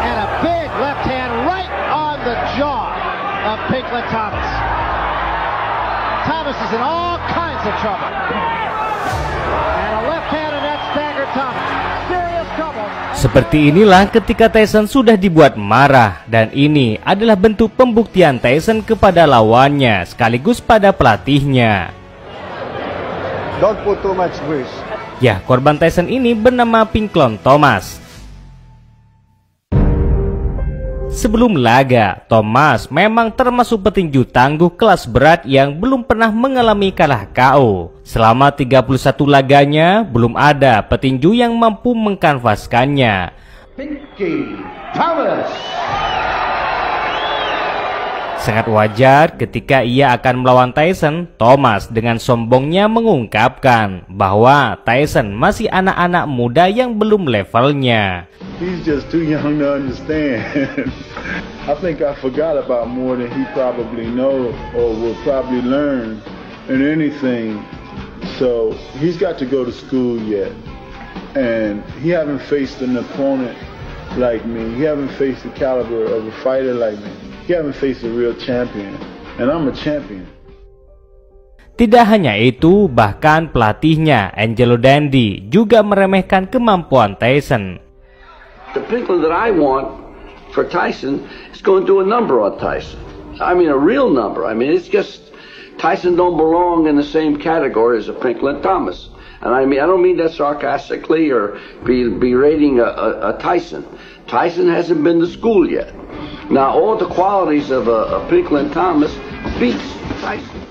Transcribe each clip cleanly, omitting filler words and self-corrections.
And a big left hand right on the jaw of Pinklon Thomas. Thomas is in all kinds of trouble. And a left hand and that staggered Thomas. Serious trouble. Seperti inilah ketika Tyson sudah dibuat marah, dan ini adalah bentuk pembuktian Tyson kepada lawannya sekaligus pada pelatihnya. Don't put too much grease. Ya, korban Tyson ini bernama Pinklon Thomas. Sebelum laga, Thomas memang termasuk petinju tangguh kelas berat yang belum pernah mengalami kalah KO. Selama 31 laganya, belum ada petinju yang mampu mengkanvaskannya. Pinky Thomas. Sangat wajar ketika ia akan melawan Tyson, Thomas dengan sombongnya mengungkapkan bahwa Tyson masih anak-anak muda yang belum levelnya. He's just too young to understand. I think I forgot about more than he probably knows or will probably learn in anything. So he's got to go to school yet. And he haven't faced an opponent like me. He haven't faced the caliber of a fighter like me. He haven't faced a real champion. And I'm a champion. Tidak hanya itu, bahkan pelatihnya Angelo Dundee juga meremehkan kemampuan Tyson. The Pinklon that I want for Tyson is going to do a number on Tyson. I mean, a real number. I mean, it's just Tyson don't belong in the same category as a Pinklon Thomas. And I mean, I don't mean that sarcastically or berating a Tyson. Tyson hasn't been to school yet. Now, all the qualities of a Pinklon Thomas beats Tyson.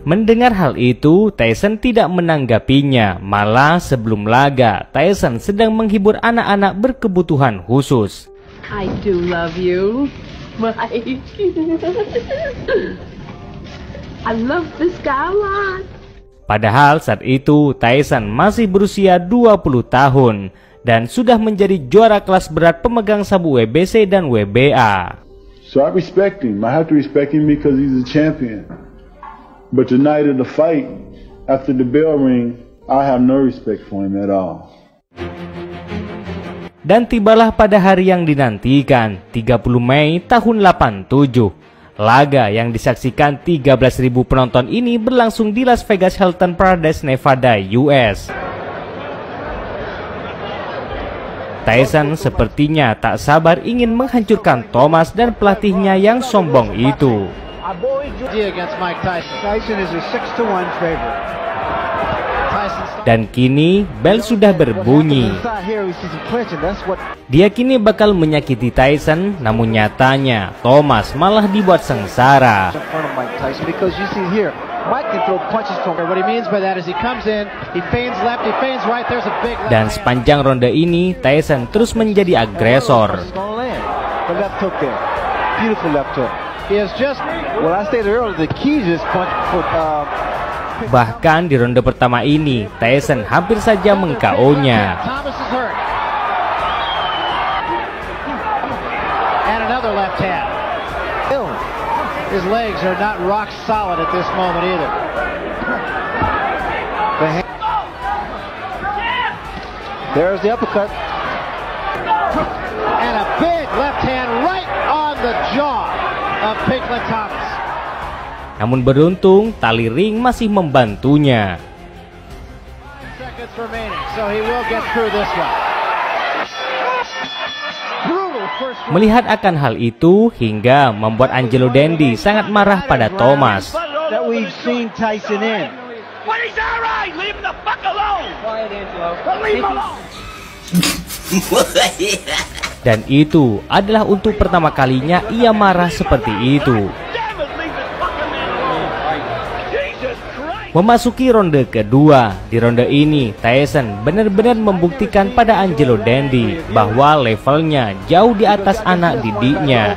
Mendengar hal itu, Tyson tidak menanggapinya. Malah sebelum laga, Tyson sedang menghibur anak-anak berkebutuhan khusus. I do love you, Mike. I love this guy a lot. Padahal saat itu Tyson masih berusia 20 tahun dan sudah menjadi juara kelas berat pemegang sabu WBC dan WBA. So I respect him. I have to respect him because he's a champion. But the night of the fight, after the bell ring, I have no respect for him at all. Dan tibalah pada hari yang dinantikan, 30 Mei tahun 87. Laga yang disaksikan 13.000 penonton ini berlangsung di Las Vegas Hilton Paradise, Nevada, US. Tyson sepertinya tak sabar ingin menghancurkan Thomas dan pelatihnya yang sombong itu. Dan kini bel sudah berbunyi. Dia kini bakal menyakiti Tyson, namun nyatanya Thomas malah dibuat sengsara. Dan sepanjang ronde ini Tyson terus menjadi agresor. Bahkan di ronde pertama ini Tyson hampir saja meng-KO-nya. His legs are not rock solid at this moment either. There's the uppercut. And a big left hand right on the jaw of Pinklon Thomas. Namun beruntung tali ring masih membantunya. Seconds remaining, so he will get through this one. Melihat akan hal itu hingga membuat Angelo Dundee sangat marah pada Thomas. Dan itu adalah untuk pertama kalinya ia marah seperti itu. Memasuki ronde kedua, di ronde ini Tyson benar-benar membuktikan pada Angelo Dundee bahwa levelnya jauh di atas anak didiknya.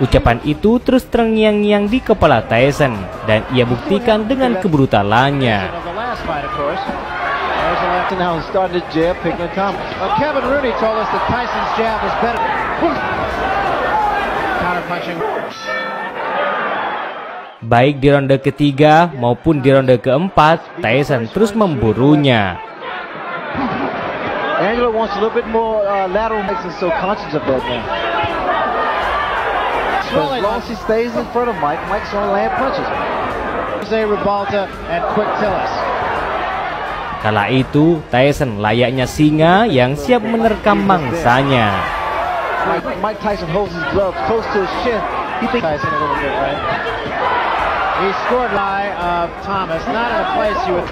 Ucapan itu terus terngiang-ngiang di kepala Tyson dan ia buktikan dengan kebrutalannya. Now starting to jab Pinklon Thomas. Kevin Rooney told us that Tyson's jab is better. Baik di ronde ketiga maupun di ronde keempat, Tyson terus memburunya. Angelo wants a little bit more lateral, makes him so conscious of that now. As long as he stays in front of Mike, Mike's going to land punches. Jose Ribalta and Quick Tillis. Kala itu, Tyson layaknya singa yang siap menerkam mangsanya. Mike Tyson holds his glove close to his shin. He thinks Tyson a little bit, right? He scored lie of Thomas, not in a place you would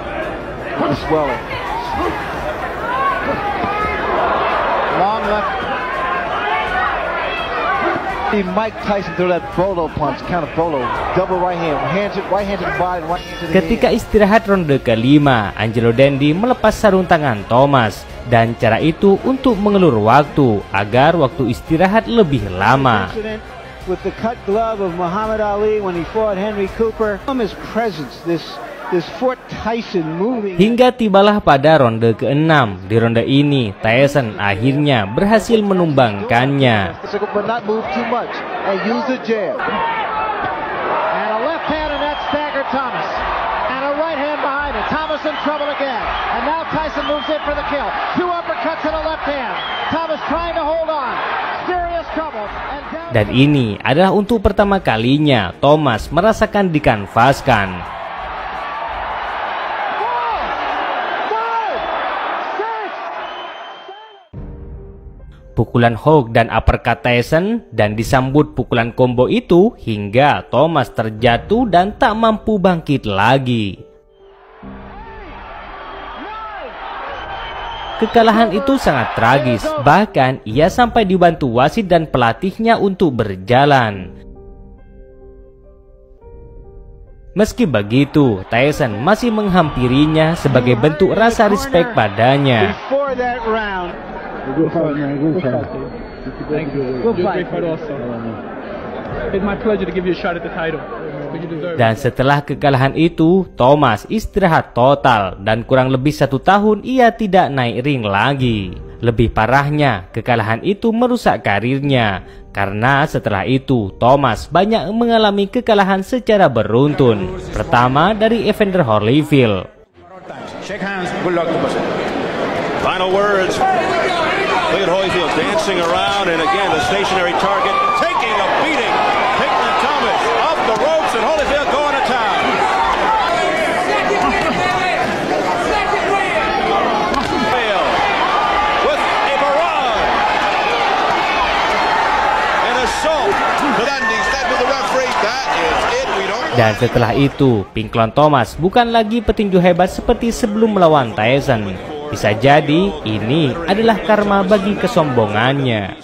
with the swelling. Long left. Mike Tyson threw that bolo punch, kind of bolo, double right hand to the body, right hand to the Ketika istirahat ronde kelima, Angelo Dundee melepas sarung tangan Thomas, dan cara itu untuk mengelur waktu agar waktu istirahat lebih lama. With the cut glove of Muhammad Ali when he fought Henry Cooper, his presence, this Fort Tyson moving. Hingga tibalah pada ronde ke-6. Di ronde ini, Tyson akhirnya berhasil menumbangkannya. But not move too much and use the jab. And a left hand and that staggered Thomas. And a right hand behind it. Thomas in trouble again. And now Tyson moves in for the kill. Two uppercuts and a left hand. Thomas trying to hold on. Serious trouble. Dan ini adalah untuk pertama kalinya Thomas merasakan dikanvaskan. Pukulan hook dan uppercut Tyson dan disambut pukulan combo itu hingga Thomas terjatuh dan tak mampu bangkit lagi. Kekalahan itu sangat tragis, bahkan ia sampai dibantu wasit dan pelatihnya untuk berjalan. Meski begitu, Tyson masih menghampirinya sebagai bentuk rasa respek padanya. Good fight, man. Good fight. Thank you. Good fight also. It's my pleasure to give you a shot at the title. Dan setelah kekalahan itu, Thomas istirahat total dan kurang lebih 1 tahun ia tidak naik ring lagi. Lebih parahnya, kekalahan itu merusak karirnya. Karena setelah itu, Thomas banyak mengalami kekalahan secara beruntun. Pertama dari Evander Holyfield. Shake hands. Good luck. Final words. Look at Holyfield dancing around, and again the stationary target taking a beating. Pinklon Thomas up the ropes, and Holyfield going to town. With a barrage, an assault. Dundee said to the referee, "That is it. We don't." Dan setelah itu, Pinklon Thomas bukan lagi petinju hebat seperti sebelum melawan Tyson. Bisa jadi ini adalah karma bagi kesombongannya.